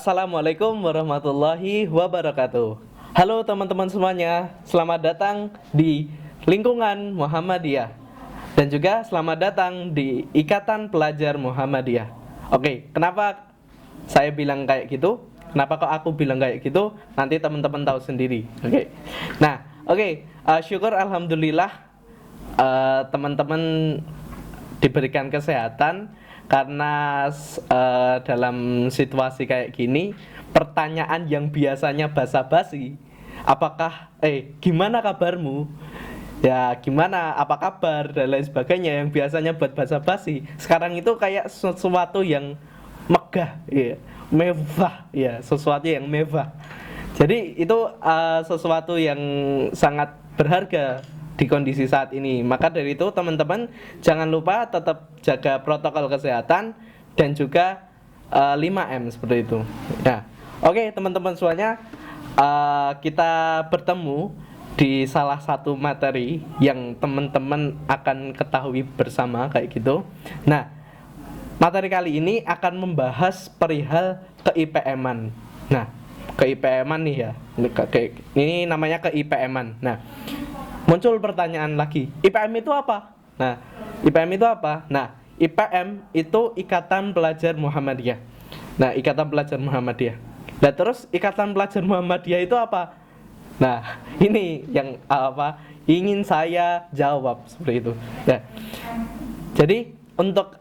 Assalamualaikum warahmatullahi wabarakatuh. Halo teman-teman semuanya, selamat datang di lingkungan Muhammadiyah dan juga selamat datang di Ikatan Pelajar Muhammadiyah. Oke, kenapa saya bilang kayak gitu? Kenapa kok aku bilang kayak gitu? Nanti teman-teman tahu sendiri. Syukur alhamdulillah teman-teman diberikan kesehatan karena dalam situasi kayak gini pertanyaan yang biasanya basa-basi, gimana kabarmu, ya gimana, apa kabar dan lain sebagainya, yang biasanya buat basa-basi sekarang itu kayak sesuatu yang megah ya, mewah ya, sesuatu yang mewah. Jadi itu sesuatu yang sangat berharga di kondisi saat ini. Maka dari itu teman-teman jangan lupa tetap jaga protokol kesehatan dan juga 5M seperti itu. Nah, oke teman-teman semuanya, kita bertemu di salah satu materi yang teman-teman akan ketahui bersama kayak gitu. Nah, materi kali ini akan membahas perihal ke-IPM-an. Nah, ke-IPM-an nih ya. Ini namanya ke-IPM-an. Nah, muncul pertanyaan lagi, IPM itu apa? IPM itu Ikatan Pelajar Muhammadiyah. Nah, Ikatan Pelajar Muhammadiyah. Nah, terus Ikatan Pelajar Muhammadiyah itu apa? Nah, ini yang ingin saya jawab seperti itu. Ya. Jadi untuk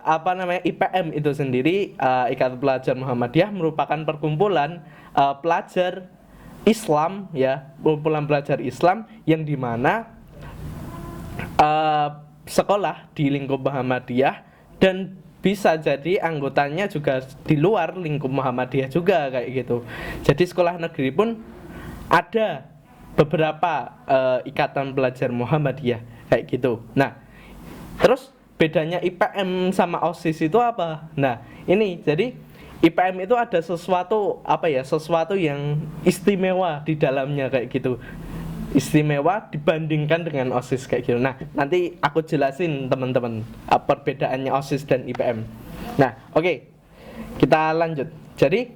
IPM itu sendiri, Ikatan Pelajar Muhammadiyah merupakan perkumpulan pelajar Islam ya, kumpulan pelajar Islam yang dimana sekolah di lingkup Muhammadiyah dan bisa jadi anggotanya juga di luar lingkup Muhammadiyah juga kayak gitu. Jadi sekolah negeri pun ada beberapa ikatan pelajar Muhammadiyah kayak gitu. Nah, terus bedanya IPM sama OSIS itu apa? Nah, ini jadi IPM itu ada sesuatu sesuatu yang istimewa di dalamnya kayak gitu. Istimewa dibandingkan dengan OSIS kayak gitu. Nah, nanti aku jelasin teman-teman perbedaannya OSIS dan IPM. Nah, oke. Kita lanjut. Jadi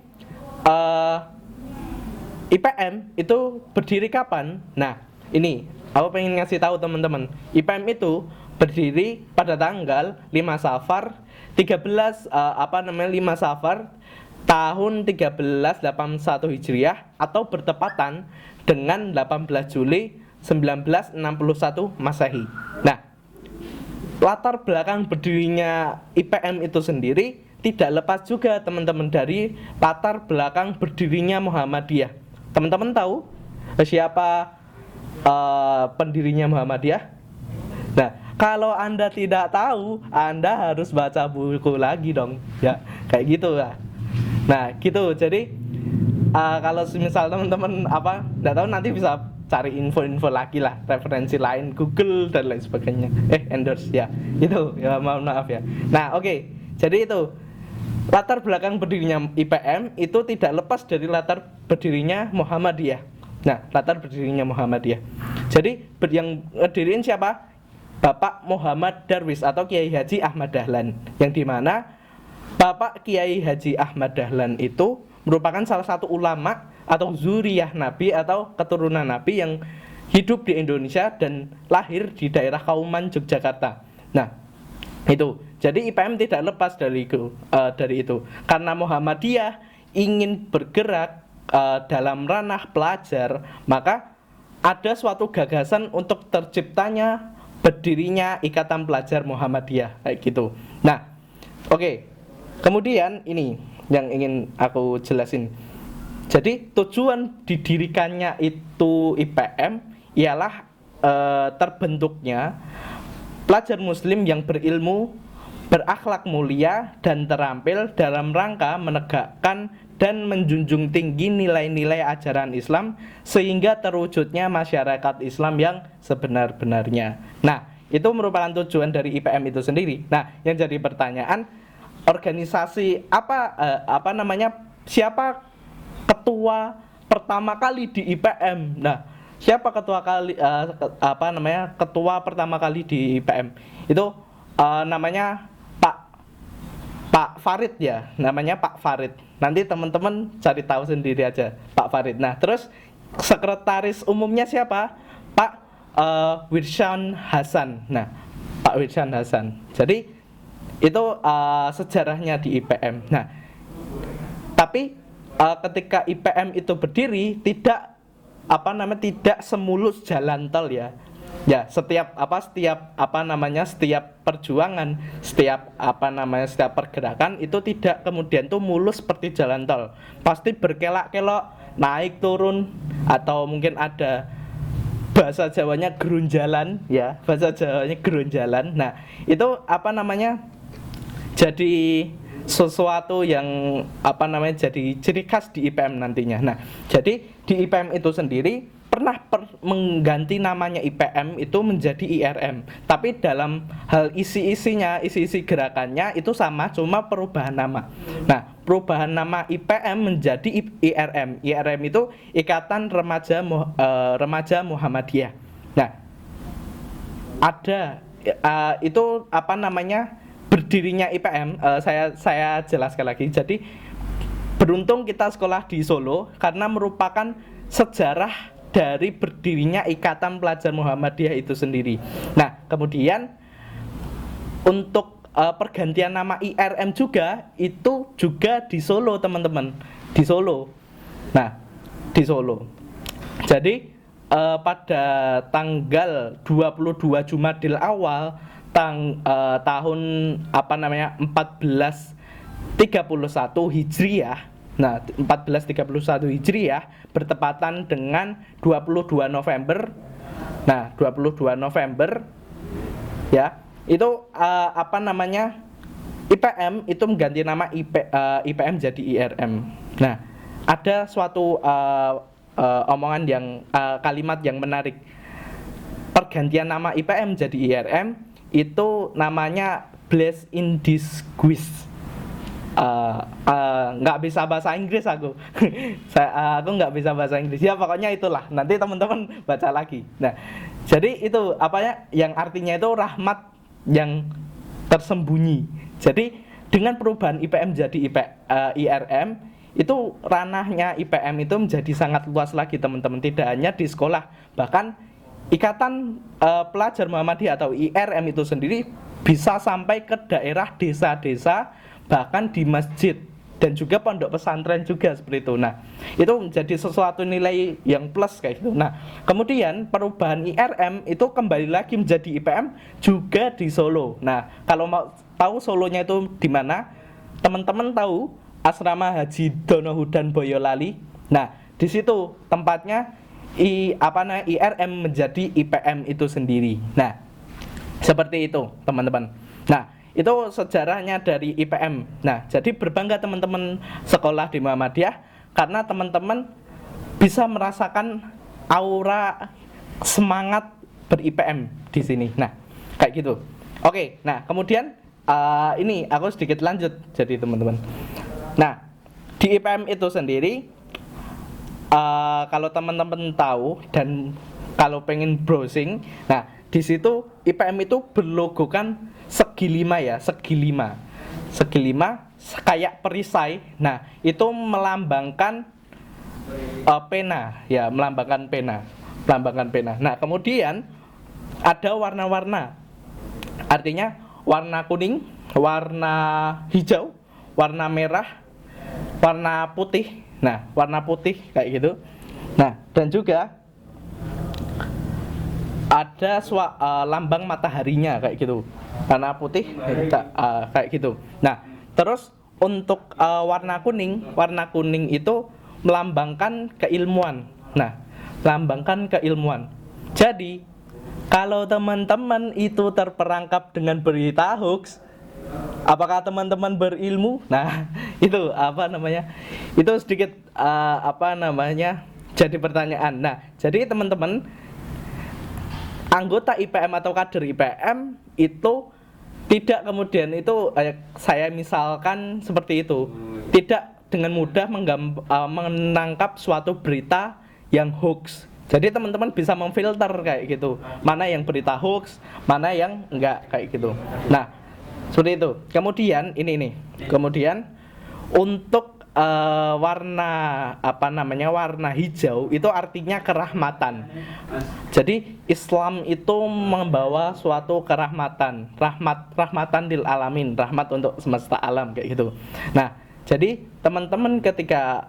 IPM itu berdiri kapan? Nah, ini aku pengen ngasih tahu teman-teman. IPM itu berdiri pada tanggal 5 Safar 5 Safar tahun 1381 Hijriah atau bertepatan dengan 18 Juli 1961 Masehi. Nah, latar belakang berdirinya IPM itu sendiri tidak lepas juga teman-teman dari latar belakang berdirinya Muhammadiyah. Teman-teman tahu siapa pendirinya Muhammadiyah? Nah, kalau Anda tidak tahu, Anda harus baca buku lagi dong. Ya, kayak gitu lah. Nah, gitu. Jadi kalau misal teman-teman nggak tahu, nanti bisa cari info-info lagi lah, referensi lain, Google dan lain sebagainya. Endorse ya. Itu ya, mohon maaf ya. Nah, oke. Jadi itu latar belakang berdirinya IPM itu tidak lepas dari latar berdirinya Muhammadiyah. Nah, latar berdirinya Muhammadiyah. Jadi yang ngedirin siapa? Bapak Muhammad Darwis atau Kiai Haji Ahmad Dahlan, yang dimana Bapak Kiai Haji Ahmad Dahlan itu merupakan salah satu ulama atau zuriyah Nabi atau keturunan Nabi yang hidup di Indonesia dan lahir di daerah Kauman, Yogyakarta. Nah, itu. Jadi IPM tidak lepas dari itu. Karena Muhammadiyah ingin bergerak dalam ranah pelajar, maka ada suatu gagasan untuk terciptanya berdirinya Ikatan Pelajar Muhammadiyah kayak gitu. Nah, oke. Kemudian ini yang ingin aku jelasin. Jadi tujuan didirikannya itu IPM ialah terbentuknya pelajar muslim yang berilmu, berakhlak mulia dan terampil dalam rangka menegakkan dan menjunjung tinggi nilai-nilai ajaran Islam sehingga terwujudnya masyarakat Islam yang sebenar-benarnya. Nah, itu merupakan tujuan dari IPM itu sendiri. Nah, yang jadi pertanyaan, organisasi siapa ketua pertama kali di IPM? Nah, siapa ketua pertama kali di IPM? Itu namanya Pak Farid ya, namanya Pak Farid. Nanti teman-teman cari tahu sendiri aja, Pak Farid. Nah, terus sekretaris umumnya siapa? Pak Wirshan Hasan. Nah, Pak Wirshan Hasan. Jadi itu sejarahnya di IPM. Nah, tapi ketika IPM itu berdiri tidak tidak semulus jalan tol ya. Ya, setiap perjuangan, setiap pergerakan itu tidak kemudian tuh mulus seperti jalan tol. Pasti berkelak-kelok, naik turun, atau mungkin ada bahasa Jawanya gerunjalan ya, bahasa Jawanya gerunjalan. Nah, itu jadi sesuatu yang jadi ciri khas di IPM nantinya. Nah, jadi di IPM itu sendiri pernah mengganti namanya IPM itu menjadi IRM, tapi dalam hal isi gerakannya itu sama, cuma perubahan nama. Nah, perubahan nama IPM menjadi IRM. IRM itu Ikatan Remaja Muhammadiyah. Nah, ada itu berdirinya IPM. Saya jelaskan lagi. Jadi beruntung kita sekolah di Solo karena merupakan sejarah dari berdirinya Ikatan Pelajar Muhammadiyah itu sendiri. Nah, kemudian untuk pergantian nama IRM itu juga di Solo, teman-teman. Di Solo. Nah, di Solo. Jadi pada tanggal 22 Jumadil Awal tahun 1431 Hijriah. Nah, 1431 Hijriah bertepatan dengan 22 November. Nah, 22 November ya, itu IPM itu mengganti nama IPM jadi IRM. Nah, ada suatu omongan kalimat yang menarik. Pergantian nama IPM jadi IRM itu namanya blessed in disguise. Nggak bisa bahasa Inggris aku. Aku nggak bisa bahasa Inggris ya, pokoknya itulah, nanti teman-teman baca lagi. Nah, jadi itu yang artinya itu rahmat yang tersembunyi. Jadi dengan perubahan IPM jadi IRM, itu ranahnya IPM itu menjadi sangat luas lagi, teman-teman. Tidak hanya di sekolah, bahkan Ikatan Pelajar Muhammadiyah atau IRM itu sendiri bisa sampai ke daerah, desa-desa, bahkan di masjid dan juga pondok pesantren juga seperti itu. Nah, itu menjadi sesuatu nilai yang plus kayak gitu. Nah, kemudian perubahan IRM itu kembali lagi menjadi IPM juga di Solo. Nah, kalau mau tahu Solonya itu di mana, teman-teman tahu Asrama Haji Donohudan Boyolali. Nah, di situ tempatnya IRM menjadi IPM itu sendiri. Nah, seperti itu, teman-teman. Nah, itu sejarahnya dari IPM. Nah, jadi berbangga teman-teman sekolah di Muhammadiyah karena teman-teman bisa merasakan aura semangat ber-IPM di sini. Nah, kayak gitu. Oke, nah kemudian ini aku sedikit lanjut jadi teman-teman. Nah, di IPM itu sendiri kalau teman-teman tahu dan kalau pengen browsing, nah di situ IPM itu berlogokan segi lima ya, segi lima kayak perisai. Nah, itu melambangkan pena ya, melambangkan pena. Nah, kemudian ada warna-warna, artinya warna kuning, warna hijau, warna merah, warna putih. Nah, warna putih kayak gitu. Nah, dan juga ada lambang mataharinya kayak gitu, warna putih kayak gitu. Nah, terus untuk warna kuning itu melambangkan keilmuan. Nah, melambangkan keilmuan. Jadi kalau teman-teman itu terperangkap dengan berita hoax, apakah teman-teman berilmu? Nah, itu itu sedikit jadi pertanyaan. Nah, jadi teman-teman anggota IPM atau kader IPM itu tidak kemudian itu saya misalkan seperti itu, tidak dengan mudah menangkap suatu berita yang hoax. Jadi teman-teman bisa memfilter kayak gitu, mana yang berita hoax, mana yang enggak kayak gitu. Nah, Seperti itu. Kemudian ini nih. Kemudian untuk warna warna hijau itu artinya kerahmatan. Jadi Islam itu membawa suatu kerahmatan, rahmatan lil alamin, rahmat untuk semesta alam kayak gitu. Nah, jadi teman-teman ketika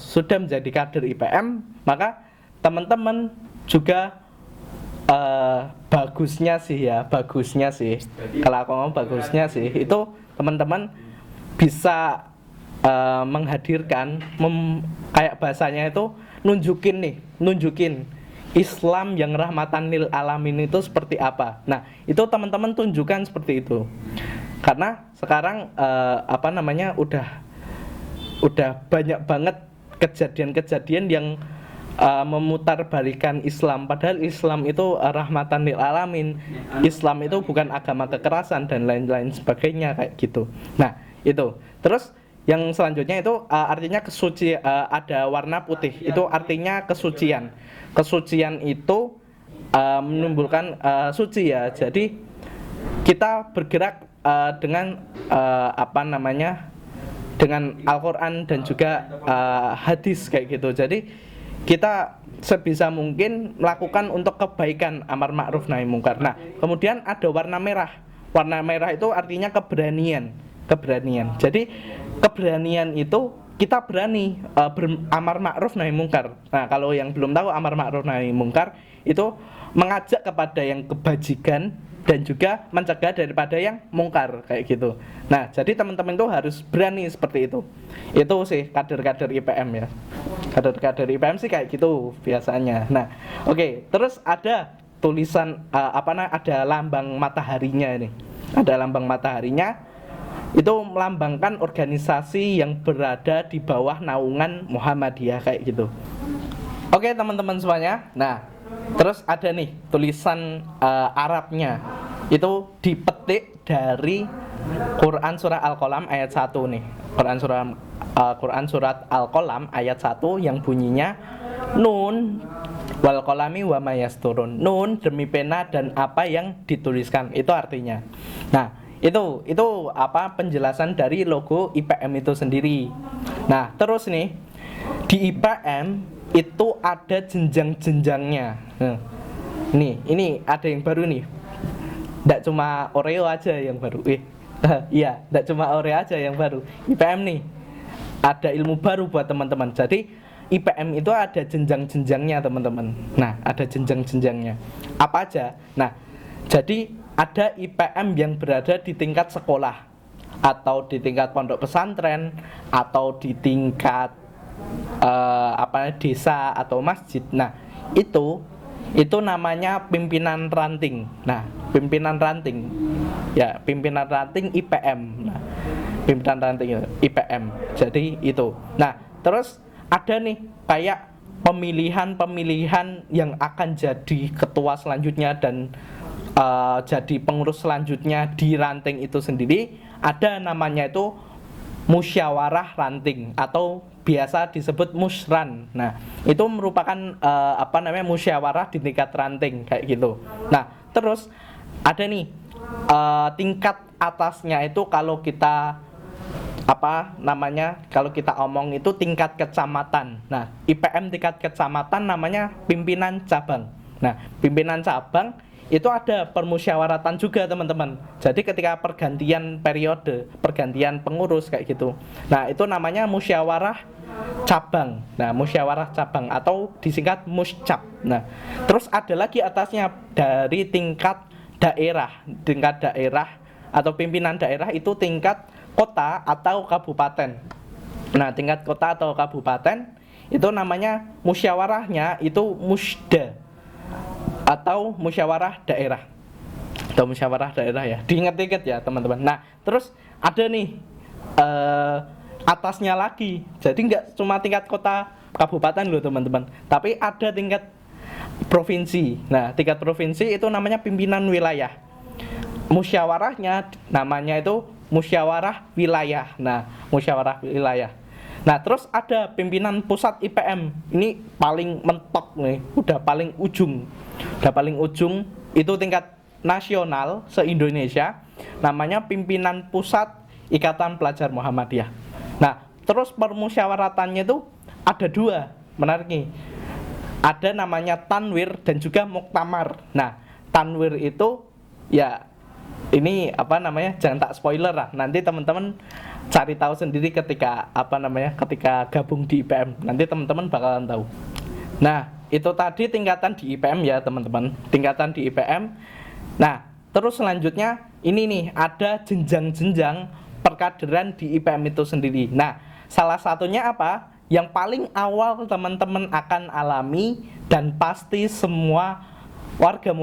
sudah menjadi kader IPM, maka teman-teman juga bagusnya sih kalau aku ngomong bagusnya sih itu teman-teman bisa menghadirkan kayak bahasanya itu nunjukin Islam yang rahmatan lil alamin itu seperti apa. Nah, itu teman-teman tunjukkan seperti itu. Karena sekarang udah banyak banget kejadian-kejadian yang memutarbalikan Islam, padahal Islam itu rahmatan lil alamin. Islam itu bukan agama kekerasan dan lain-lain sebagainya kayak gitu. Nah, itu. Terus yang selanjutnya itu artinya ada warna putih. Itu artinya kesucian. Kesucian itu menimbulkan suci ya. Jadi kita bergerak dengan dengan Al-Quran dan juga hadis kayak gitu. Jadi kita sebisa mungkin melakukan untuk kebaikan, amar ma'ruf nahi mungkar. Nah, kemudian ada warna merah. Warna merah itu artinya keberanian. Jadi keberanian itu kita berani amar ma'ruf nahi mungkar. Nah, kalau yang belum tahu amar ma'ruf nahi mungkar itu mengajak kepada yang kebajikan dan juga mencegah daripada yang mungkar kayak gitu. Nah, jadi teman-teman itu harus berani seperti itu. Itu sih kader-kader IPM ya. Kader-kader IPM sih kayak gitu biasanya. Nah, oke, terus ada tulisan ada lambang mataharinya ini. Ada lambang mataharinya. Itu melambangkan organisasi yang berada di bawah naungan Muhammadiyah kayak gitu. Oke teman-teman semuanya. Nah, terus ada nih tulisan Arabnya. Itu dipetik dari Quran surah Al-Qalam ayat 1 nih. Quran surat Al-Qalam ayat 1 yang bunyinya Nun wal qalami wa ma yasturun. Nun demi pena dan apa yang dituliskan. Itu artinya. Nah, itu penjelasan dari logo IPM itu sendiri. Nah, terus nih di IPM itu ada jenjang-jenjangnya. Ini ada yang baru nih. Nggak cuma Oreo aja yang baru. Iya, nggak cuma Oreo aja yang baru. IPM nih ada ilmu baru buat teman-teman. Jadi IPM itu ada jenjang-jenjangnya teman-teman. Nah, ada jenjang-jenjangnya. Apa aja? Nah, jadi ada IPM yang berada di tingkat sekolah atau di tingkat pondok pesantren atau di tingkat desa atau masjid. Nah, itu namanya pimpinan ranting. Nah, pimpinan ranting. Ya, pimpinan ranting IPM. Nah, pimpinan ranting IPM. Jadi itu. Nah, terus ada nih kayak pemilihan yang akan jadi ketua selanjutnya dan jadi pengurus selanjutnya di ranting itu sendiri. Ada namanya itu musyawarah ranting atau biasa disebut musran. Nah, itu merupakan musyawarah di tingkat ranting kayak gitu. Nah, terus ada nih tingkat atasnya itu kalau kita kalau kita omong itu tingkat kecamatan. Nah, IPM tingkat kecamatan namanya pimpinan cabang. Nah, pimpinan cabang itu ada permusyawaratan juga teman-teman. Jadi ketika pergantian periode, pergantian pengurus kayak gitu. Nah, itu namanya musyawarah cabang. Nah, musyawarah cabang atau disingkat muscap. Nah, terus ada lagi atasnya dari tingkat daerah. Tingkat daerah atau pimpinan daerah itu tingkat kota atau kabupaten. Nah, tingkat kota atau kabupaten itu namanya musyawarahnya itu musda atau musyawarah daerah. Atau musyawarah daerah ya. Diingat-ingat ya, teman-teman. Nah, terus ada nih atasnya lagi. Jadi nggak cuma tingkat kota kabupaten loh, teman-teman. Tapi ada tingkat provinsi. Nah, tingkat provinsi itu namanya pimpinan wilayah. Musyawarahnya namanya itu musyawarah wilayah. Nah, musyawarah wilayah. Nah, terus ada pimpinan pusat IPM. Ini paling mentok nih, udah paling ujung. Udah paling ujung itu tingkat nasional se-Indonesia. namanya pimpinan pusat Ikatan Pelajar Muhammadiyah. Nah, terus permusyawaratannya itu ada 2, menarik nih. Ada namanya tanwir dan juga muktamar. Nah, tanwir itu ya ini apa namanya? Jangan tak spoiler lah. Nanti teman-teman cari tahu sendiri ketika ketika gabung di IPM. Nanti teman-teman bakalan tahu. Nah, itu tadi tingkatan di IPM ya, teman-teman. Tingkatan di IPM. Nah, terus selanjutnya ini nih, ada jenjang-jenjang perkaderan di IPM itu sendiri. Nah, salah satunya apa? Yang paling awal teman-teman akan alami dan pasti semua warga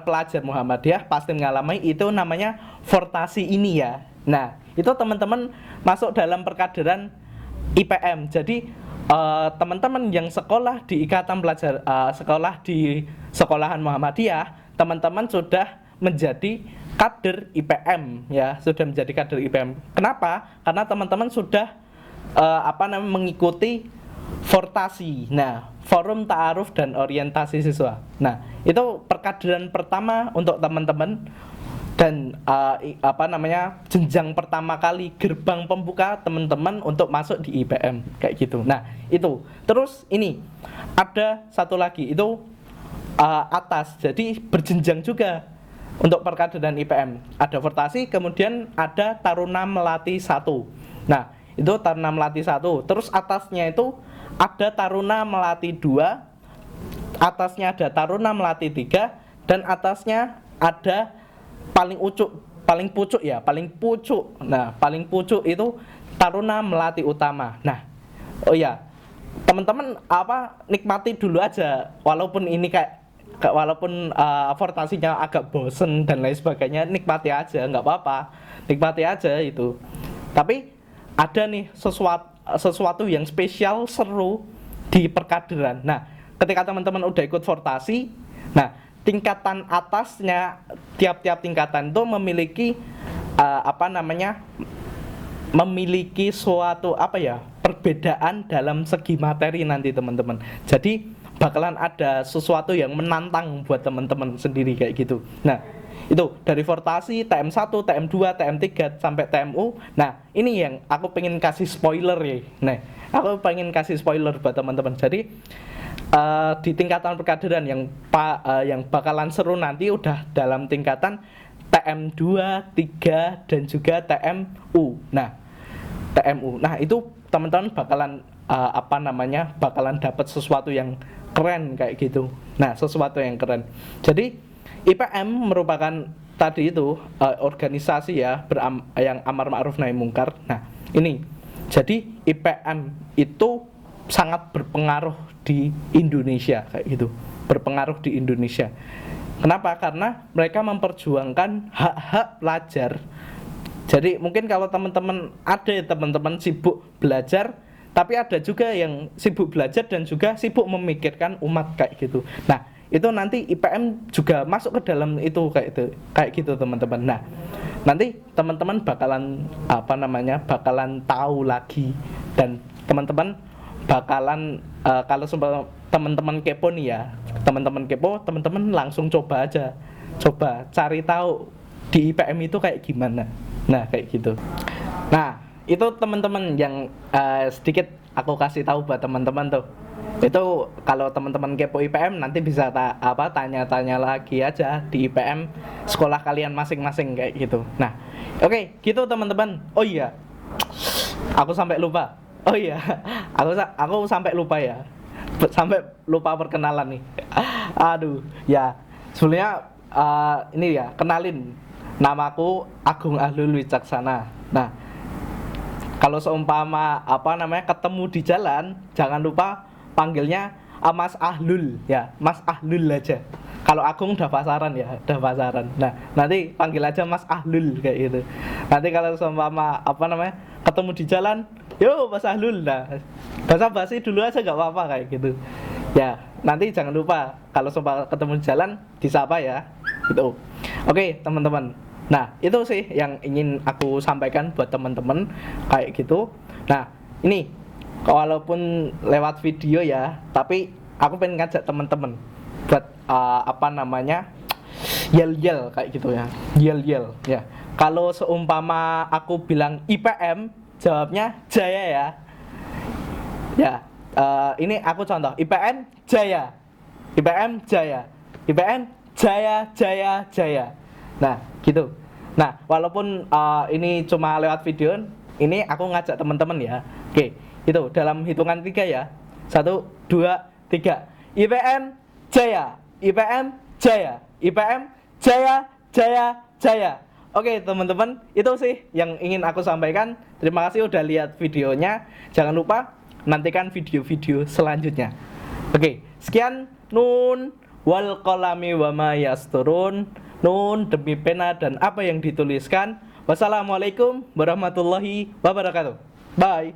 pelajar Muhammadiyah pasti mengalami, itu namanya fortasi ini ya. Nah, itu teman-teman masuk dalam perkaderan IPM. Jadi teman-teman yang sekolah di Ikatan Pelajar sekolah di sekolahan Muhammadiyah, teman-teman sudah menjadi kader IPM ya, sudah menjadi kader IPM. Kenapa? Karena teman-teman sudah mengikuti fortasi. Nah, forum ta'aruf dan orientasi siswa. Nah, itu perkaderan pertama untuk teman-teman dan jenjang pertama kali, gerbang pembuka teman-teman untuk masuk di IPM kayak gitu. Nah, itu. Terus ini ada satu lagi, itu atas. Jadi berjenjang juga untuk perkaderan IPM. Ada fortasi, kemudian ada Taruna Melati 1. Nah, itu Taruna Melati 1. Terus atasnya itu ada Taruna Melati 2, atasnya ada Taruna Melati 3, dan atasnya ada paling pucuk. Nah, paling pucuk itu Taruna Melati Utama. Nah, oh ya, teman-teman nikmati dulu aja, walaupun ini walaupun fortasinya agak bosen dan lain sebagainya, nikmati aja, nggak apa-apa, nikmati aja itu. Tapi ada nih sesuatu yang spesial, seru di perkaderan. Nah, ketika teman-teman udah ikut fortasi, nah tingkatan atasnya, tiap-tiap tingkatan itu memiliki memiliki suatu perbedaan dalam segi materi nanti teman-teman. Jadi bakalan ada sesuatu yang menantang buat teman-teman sendiri kayak gitu. Nah, itu dari fortasi, TM1, TM2, TM3 sampai TMU. Nah, ini yang aku pengen kasih spoiler ya. Nah, aku pengen kasih spoiler buat teman-teman. Jadi di tingkatan perkaderan yang bakalan seru nanti udah dalam tingkatan TM2, 3 dan juga TMU. Nah, TMU. Nah, itu teman-teman bakalan bakalan dapat sesuatu yang keren kayak gitu. Nah, sesuatu yang keren. Jadi IPM merupakan tadi itu organisasi ya yang amar ma'ruf nahi mungkar. Nah, ini jadi IPM itu sangat berpengaruh di Indonesia kayak gitu. Berpengaruh di Indonesia. Kenapa? Karena mereka memperjuangkan hak-hak pelajar. Jadi mungkin kalau teman-teman sibuk belajar, tapi ada juga yang sibuk belajar dan juga sibuk memikirkan umat kayak gitu. Nah, itu nanti IPM juga masuk ke dalam itu kayak gitu teman-teman. Nah, nanti teman-teman bakalan tahu lagi, dan teman-teman bakalan kalau teman-teman kepo nih ya, teman-teman langsung coba cari tahu di IPM itu kayak gimana. Nah, kayak gitu. Nah, itu teman-teman yang sedikit aku kasih tahu buat teman-teman tuh. Itu kalau teman-teman kepo IPM nanti bisa tanya-tanya lagi aja di IPM sekolah kalian masing-masing kayak gitu. Nah, oke, gitu teman-teman. Oh iya, aku sampai lupa. Aku sampai lupa ya. Sampai lupa perkenalan nih. Aduh, ya. Sebenarnya ini ya, kenalin, namaku Agung Ahlul Wicaksana. Nah, kalau seumpama ketemu di jalan, jangan lupa panggilnya Mas Ahlul ya, Mas Ahlul aja. Kalau Agung udah pasaran. Nah, nanti panggil aja Mas Ahlul kayak gitu. Nanti kalau seumpama ketemu di jalan, yo Mas Ahlul. Nah, basa-basi dulu aja nggak apa-apa kayak gitu. Ya, nanti jangan lupa kalau seumpama ketemu di jalan disapa ya. Gitu. Oke, teman-teman. Nah, itu sih yang ingin aku sampaikan buat teman-teman kayak gitu. Nah, ini walaupun lewat video ya, tapi aku pengen ngajak teman-teman buat yel-yel kayak gitu ya. Yel-yel ya. Kalau seumpama aku bilang IPM, jawabnya Jaya ya. Ya, ini aku contoh. IPM Jaya. IPM Jaya. IPM Jaya Jaya Jaya. Nah, gitu. Nah, walaupun ini cuma lewat video, ini aku ngajak teman-teman ya. Oke, itu dalam hitungan 3 ya. 1, 2, 3. IPM Jaya. IPM Jaya. IPM Jaya Jaya Jaya. Oke, teman-teman, itu sih yang ingin aku sampaikan. Terima kasih udah lihat videonya. Jangan lupa nantikan video-video selanjutnya. Oke, sekian. Nun wal qalami wa ma yasturun. Nun demi pena dan apa yang dituliskan. Wassalamualaikum warahmatullahi wabarakatuh. Bye.